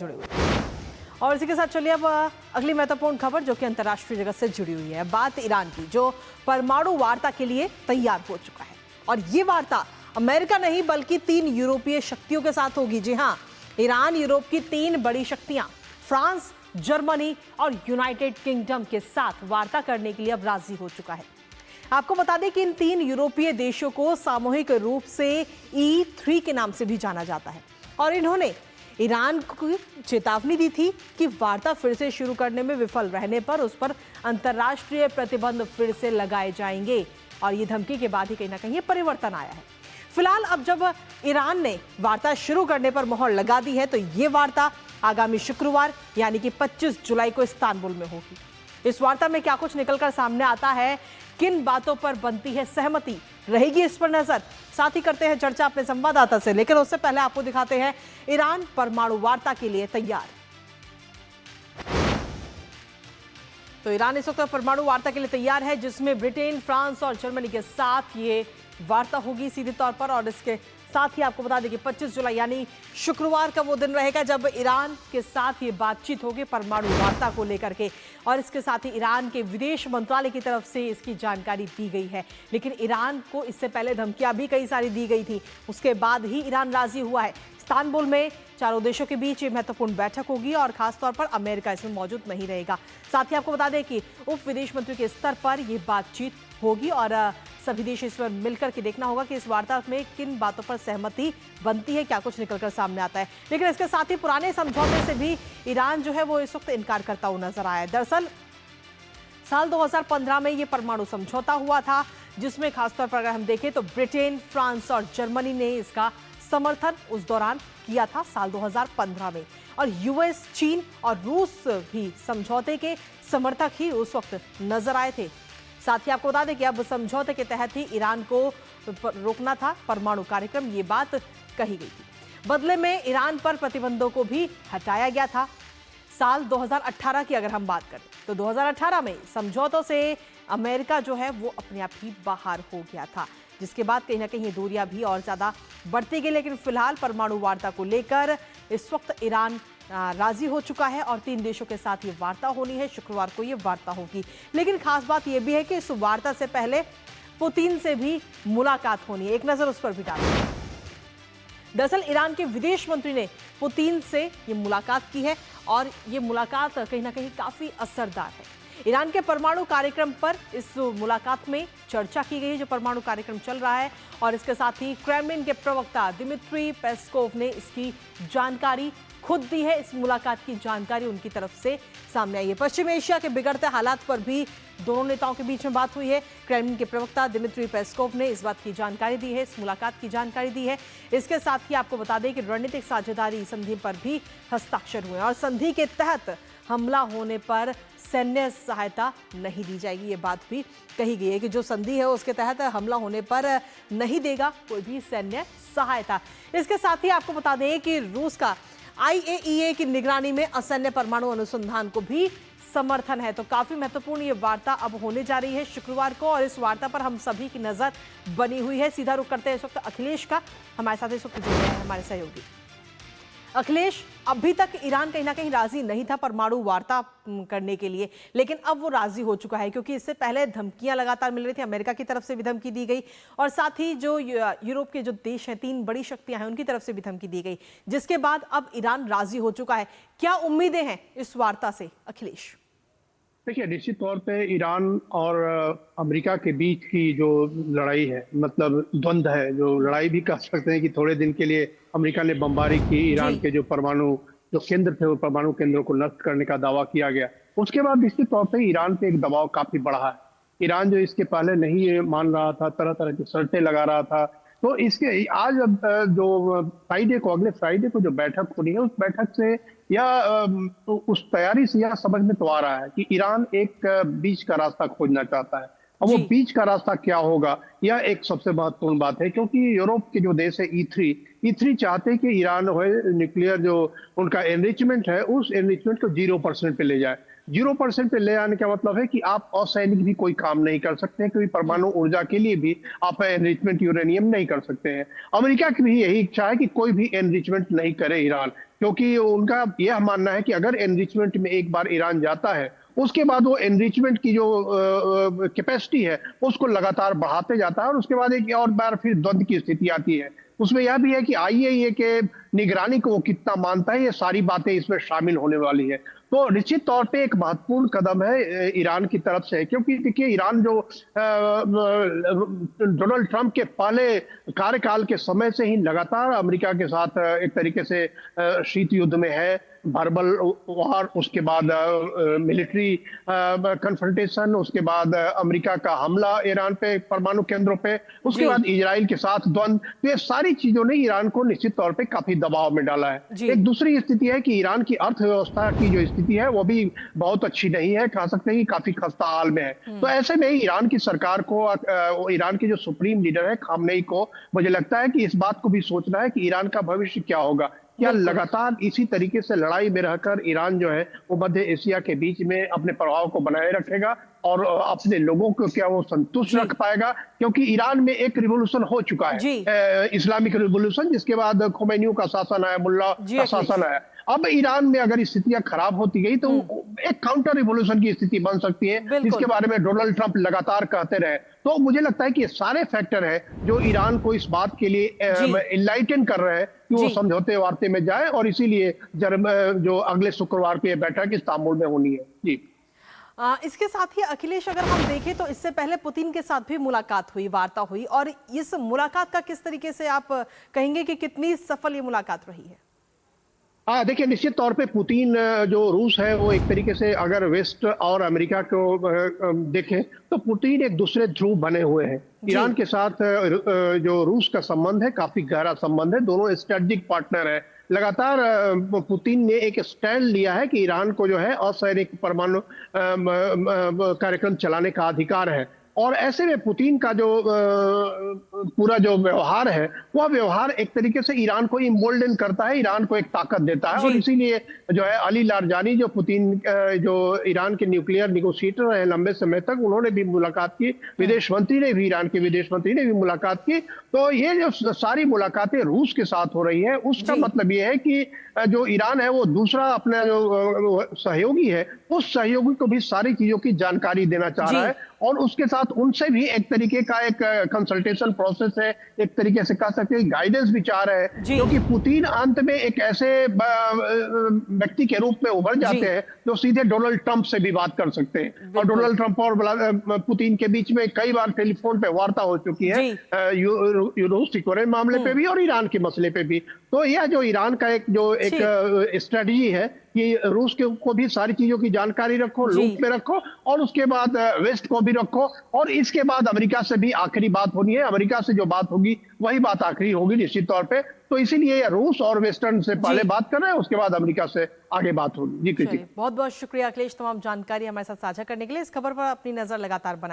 जुड़े हुए हैं। और इसी के साथ चलिए अब अगली महत्वपूर्ण खबर जो कि अंतर्राष्ट्रीय जगत से जुड़ी हुई है। बात ईरान की, जो परमाणु वार्ता के लिए तैयार हो चुका है। और ये वार्ता अमेरिका नहीं बल्कि 3 यूरोपीय शक्तियों के साथ होगी। जी हां, ईरान यूरोप की 3 बड़ी शक्तियां फ्रांस, जर्मनी और यूनाइटेड किंगडम के साथ वार्ता करने के लिए अब राजी हो चुका है। आपको बता दें कि इन 3 यूरोपीय देशों को सामूहिक रूप से E3 के नाम से भी जाना जाता है। और इन्होंने ईरान को चेतावनी दी थी कि वार्ता फिर से शुरू करने में विफल रहने पर उस पर अंतर्राष्ट्रीय प्रतिबंध फिर से लगाए जाएंगे। और ये धमकी के बाद ही कहीं ना कहीं परिवर्तन आया है। फिलहाल अब जब ईरान ने वार्ता शुरू करने पर मोहर लगा दी है तो ये वार्ता आगामी शुक्रवार यानी कि 25 जुलाई को इस्तांबुल में होगी। इस वार्ता में क्या कुछ निकलकर सामने आता है, किन बातों पर बनती है सहमति, रहेगी इस पर नजर। साथ ही करते हैं चर्चा अपने संवाददाता से, लेकिन उससे पहले आपको दिखाते हैं ईरान परमाणु वार्ता के लिए तैयार। तो ईरान इस वक्त परमाणु वार्ता के लिए तैयार है, जिसमें ब्रिटेन, फ्रांस और जर्मनी के साथ ये वार्ता होगी सीधे तौर पर। और इसके साथ ही आपको बता दें कि 25 जुलाई यानी शुक्रवार का वो दिन रहेगा जब ईरान के साथ ये बातचीत होगी परमाणु वार्ता को लेकर के। और इसके साथ ही ईरान के विदेश मंत्रालय की तरफ से इसकी जानकारी दी गई है। लेकिन ईरान को इससे पहले धमकियां भी कई सारी दी गई थी, उसके बाद ही ईरान राजी हुआ है। इस्तांबुल में चारों देशों के बीच ये महत्वपूर्ण बैठक होगी और खासतौर पर अमेरिका इसमें मौजूद नहीं रहेगा। साथ ही आपको बता दें कि उप विदेश मंत्री के स्तर पर यह बातचीत होगी और सभी देश इस पर मिलकर के देखना होगा कि इस वार्ता में किन बातों पर सहमति बनती है, क्या कुछ निकलकर सामने आता है। लेकिन इसके साथ ही पुराने समझौते से भी ईरान जो है वो इस वक्त इनकार करता हुआ नजर आया है। दरअसल साल 2015 में ये परमाणु समझौता हुआ था, जिसमें खासतौर पर अगर हम देखें तो ब्रिटेन, फ्रांस और जर्मनी ने इसका समर्थन उस दौरान किया था साल 2015 में। और यूएस, चीन और रूस भी समझौते के समर्थक ही उस वक्त नजर आए थे। साथ ही आपको बता दें कि अब समझौते के तहत ही ईरान को रोकना था परमाणु कार्यक्रम, ये बात कही गई थी। बदले में ईरान पर प्रतिबंधों को भी हटाया गया था। साल 2018 की अगर हम बात करें तो 2018 में समझौतों से अमेरिका जो है वो अपने आप ही बाहर हो गया था, जिसके बाद कहीं ना कहीं ये दूरियां भी और ज्यादा बढ़ती गई। लेकिन फिलहाल परमाणु वार्ता को लेकर इस वक्त ईरान राजी हो चुका है और 3 देशों के साथ ये वार्ता होनी है। शुक्रवार को ये वार्ता होगी। लेकिन खास बात यह भी है कि इस वार्ता से पहले पुतिन से भी मुलाकात होनी है। एक नजर उस पर भी डालें। दरअसल ईरान के विदेश मंत्री ने पुतिन से ये मुलाकात की है और ये मुलाकात कहीं ना कहीं काफी असरदार है। ईरान के परमाणु कार्यक्रम पर इस मुलाकात में चर्चा की गई है, जो परमाणु कार्यक्रम चल रहा है। और इसके साथ ही क्रेमलिन के प्रवक्ता दिमित्री पेस्कोव ने इसकी जानकारी खुद दी है। इस मुलाकात की जानकारी उनकी तरफ से सामने आई है। पश्चिम एशिया के बिगड़ते हालात पर भी दोनों नेताओं के बीच में बात हुई है। क्रेमलिन के प्रवक्ता दिमित्री पेस्कोव ने इस बात की जानकारी दी है, इस मुलाकात की जानकारी दी है। इसके साथ ही आपको बता दें कि रणनीतिक साझेदारी संधि पर भी हस्ताक्षर हुए और संधि के तहत हमला होने पर सैन्य सहायता नहीं दी जाएगी। ये बात भी कही गई है कि जो संधि है उसके तहत हमला होने पर नहीं देगा कोई भी सैन्य सहायता। इसके साथ ही आपको बता दें कि रूस का IAEA की निगरानी में असैन्य परमाणु अनुसंधान को भी समर्थन है। तो काफी महत्वपूर्ण ये वार्ता अब होने जा रही है शुक्रवार को और इस वार्ता पर हम सभी की नजर बनी हुई है। सीधा रुख करते हैं इस वक्त अखिलेश का, हमारे साथ इस वक्त जुड़ रहे हैं हमारे सहयोगी। अखिलेश, अभी तक ईरान कहीं ना कहीं राजी नहीं था परमाणु वार्ता करने के लिए, लेकिन अब वो राजी हो चुका है, क्योंकि इससे पहले धमकियां लगातार मिल रही थी। अमेरिका की तरफ से भी धमकी दी गई और साथ ही जो यूरोप के जो देश हैं, 3 बड़ी शक्तियां हैं, उनकी तरफ से भी धमकी दी गई, जिसके बाद अब ईरान राजी हो चुका है। क्या उम्मीदें हैं इस वार्ता से अखिलेश? देखिए, निश्चित तौर पे ईरान और अमेरिका के बीच की जो लड़ाई है, मतलब द्वंद्व है, जो लड़ाई भी कह सकते हैं कि थोड़े दिन के लिए अमेरिका ने बमबारी की, ईरान के जो परमाणु जो केंद्र थे वो परमाणु केंद्रों को नष्ट करने का दावा किया गया। उसके बाद निश्चित तौर पे ईरान पे एक दबाव काफी बढ़ा है। ईरान जो इसके पहले नहीं ये मान रहा था, तरह तरह की शर्तें लगा रहा था। तो इसके आज जो फ्राइडे को, अगले फ्राइडे को जो बैठक होनी है, उस बैठक से या उस तैयारी से यह समझ में तो आ रहा है कि ईरान एक बीच का रास्ता खोजना चाहता है। अब वो बीच का रास्ता क्या होगा, यह एक सबसे महत्वपूर्ण बात है, क्योंकि यूरोप के जो देश है E3 चाहते हैं कि ईरान हो न्यूक्लियर जो उनका एनरिचमेंट है, उस एनरिचमेंट को 0% पे ले जाए। 0% पे ले आने का मतलब है कि आप असैनिक भी कोई काम नहीं कर सकते हैं, क्योंकि परमाणु ऊर्जा के लिए भी आप एनरिचमेंट यूरेनियम नहीं कर सकते हैं। अमेरिका की भी यही इच्छा है कि कोई भी एनरिचमेंट नहीं करे ईरान। क्योंकि उनका यह मानना है कि अगर एनरिचमेंट में एक बार ईरान जाता है, उसके बाद वो एनरिचमेंट की जो कैपेसिटी है, उसको लगातार बढ़ाते जाता है और उसके बाद एक और बार फिर द्वंद्व की स्थिति आती है। उसमें यह भी है कि आईएईए के निगरानी को वो कितना मानता है, ये सारी बातें इसमें शामिल होने वाली है। तो निश्चित तौर पे एक महत्वपूर्ण कदम है ईरान की तरफ से, क्योंकि देखिए ईरान जो डोनाल्ड ट्रंप के पहले कार्यकाल के समय से ही लगातार अमेरिका के साथ एक तरीके से शीत युद्ध में है। वर्बल वार, उसके बाद मिलिट्री कन्फ्रंटेशन, उसके बाद अमेरिका का हमला ईरान पे परमाणु केंद्रों पे, उसके बाद इजराइल के साथ द्वंद्व। तो ये सारी चीजों ने ईरान को निश्चित तौर पे काफी दबाव में डाला है। एक दूसरी स्थिति है कि ईरान की अर्थव्यवस्था की जो स्थिति है वो भी बहुत अच्छी नहीं है, कह सकते हैं कि काफी खस्ता हाल में है। तो ऐसे में ईरान की सरकार को, ईरान के जो सुप्रीम लीडर है खामनेई को, मुझे लगता है कि इस बात को भी सोचना है कि ईरान का भविष्य क्या होगा। क्या लगातार इसी तरीके से लड़ाई में रहकर ईरान जो है वो मध्य एशिया के बीच में अपने प्रभाव को बनाए रखेगा और अपने लोगों को क्या वो संतुष्ट रख पाएगा? क्योंकि ईरान में एक रिवॉल्यूशन हो चुका है, इस्लामिक रिवॉल्यूशन, जिसके बाद खोमेनी का शासन आया, मुल्ला का शासन आया। अब ईरान में अगर स्थितियां खराब होती गई तो एक काउंटर रिवॉल्यूशन की स्थिति बन सकती है, जिसके बारे में डोनाल्ड ट्रंप लगातार कहते रहे। तो मुझे लगता है कि ये सारे फैक्टर हैं जो ईरान को इस बात के लिए इनलाइटन कर रहे हैं कि वो समझौते वार्ते में जाए, और इसीलिए जो अगले शुक्रवार की बैठक इस्तांबुल में होनी है। जी। इसके साथ ही अखिलेश, अगर हम देखें तो इससे पहले पुतिन के साथ भी मुलाकात हुई, वार्ता हुई, और इस मुलाकात का किस तरीके से आप कहेंगे कि कितनी सफल ये मुलाकात रही है? देखिए निश्चित तौर पे पुतिन, जो रूस है वो एक तरीके से अगर वेस्ट और अमेरिका को देखें तो पुतिन एक दूसरे ध्रुव बने हुए हैं। ईरान के साथ जो रूस का संबंध है काफी गहरा संबंध है, दोनों स्ट्रेटेजिक पार्टनर है। लगातार पुतिन ने एक स्टैंड लिया है कि ईरान को जो है असैनिक परमाणु कार्यक्रम चलाने का अधिकार है, और ऐसे में पुतिन का जो पूरा जो व्यवहार है वह व्यवहार एक तरीके से ईरान को इम्बोल्डन करता है, ईरान को एक ताकत देता है। और इसीलिए जो है अली लारजानी, जो पुतिन जो ईरान के न्यूक्लियर निगोशिएटर रहे लंबे समय तक, उन्होंने भी मुलाकात की, विदेश मंत्री ने भी, ईरान के विदेश मंत्री ने भी मुलाकात की। तो ये जो सारी मुलाकातें रूस के साथ हो रही है, उसका मतलब ये है कि जो ईरान है वो दूसरा अपना जो सहयोगी है, उस सहयोगी को भी सारी चीजों की जानकारी देना चाह रहा है, और उसके साथ उनसे भी एक तरीके का एक कंसल्टेशन प्रोसेस है, एक तरीके से कह सकते हैं गाइडेंस भी चाह रहे हैं। क्योंकि पुतिन अंत में एक ऐसे व्यक्ति के रूप में उभर जाते हैं जो सीधे डोनाल्ड ट्रंप से भी बात कर सकते हैं, और डोनाल्ड ट्रंप और पुतिन के बीच में कई बार टेलीफोन पे वार्ता हो चुकी है, रूस यूक्रेन मामले पे भी और ईरान के मसले पे भी। तो यह जो ईरान का एक स्ट्रेटजी है कि रूस को भी सारी चीजों की जानकारी रखो, लूप में रखो, और उसके बाद वेस्ट को भी रखो, और इसके बाद अमेरिका से भी आखिरी बात होनी है। अमेरिका से जो बात होगी वही बात आखिरी होगी निश्चित तौर पे। तो इसीलिए रूस और वेस्टर्न से पहले बात कर रहे हैं, उसके बाद अमेरिका से आगे बात होगी। जी, बहुत बहुत शुक्रिया अखिलेश, तमाम जानकारी हमारे साथ साझा करने के लिए। इस खबर पर अपनी नजर लगातार बनाए।